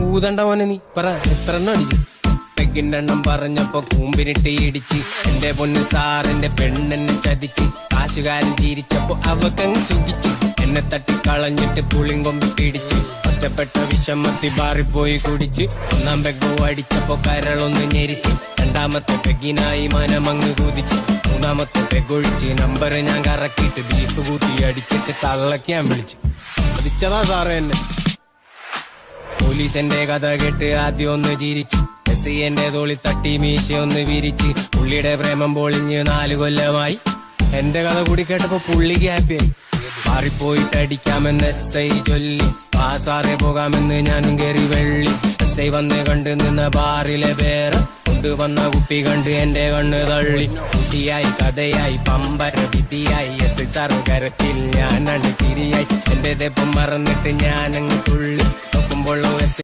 ഊതണ്ട മോനെ നീ പറ എത്ര എണ്ണം അടിച്ചു? പെഗിന്റെ എണ്ണം പറഞ്ഞപ്പോ കൂമ്പിനിട്ട് ഇടിച്ച് എന്റെ പൊന്ന് സാറിന്റെ പെണ്ണെന്നെ ചതിച്ച് കാശുകാരൻ ചിരിച്ചപ്പോ അവക്കങ്ങ് സുഖിച്ച് എന്നെ തട്ടിക്കളഞ്ഞിട്ട് പുളിങ്കൊമ്പി പിടിച്ച് ഒറ്റപ്പെട്ട വിഷമത്തി ബാറിപ്പോയി കുടിച്ച് ഒന്നാം പെഗ് അടിച്ചപ്പോ കരളൊന്ന് ഞെരിച്ച് രണ്ടാമത്തെ പെഗിനായി മനമങ്ങ് കുതിച്ച് മൂന്നാമത്തെ പെഗൊഴിച്ച് നമ്പർ ഞാൻ കറക്കിയിട്ട് ബീഫ് കൂട്ടി അടിച്ചിട്ട് തള്ളക്ക് ഞാൻ വിളിച്ചു അതിച്ചതാ സാറ് എന്നെ. പോലീസെന്റെ കഥ കേട്ട് ആദ്യം ഒന്ന് ചിരിച്ച് എസ് എന്റെ തോളി തട്ടി മീശ ഒന്ന് വിരിച്ച് പുള്ളിയുടെ പ്രേമം പൊളിഞ്ഞ് 4 കൊല്ലമായി. എന്റെ കഥ കൂടി കേട്ടപ്പോ പുള്ളിക്ക് ഹാപ്പിയായി. മാറിപ്പോയിട്ട് അടിക്കാമെന്ന് എസ് ഐ ചൊല്ലി പാസാറെ പോകാമെന്ന് ഞാനും കയറി വെള്ളി. എസ് ഐ വന്ന് കണ്ട് നിന്ന ബാറിലെ പേര് കൊണ്ടുവന്ന കുപ്പി കണ്ട് എന്റെ കണ്ണ് തള്ളി. കുട്ടിയായി കഥയായി പമ്പര വിധിയായി എസ് ഐ സാറ് കരച്ചിൽ ഞാനാണ് തിരിയായി. എന്റെ തെപ്പം മറന്നിട്ട് ഞാനങ്ങ് തുള്ളി നോക്കുമ്പോൾ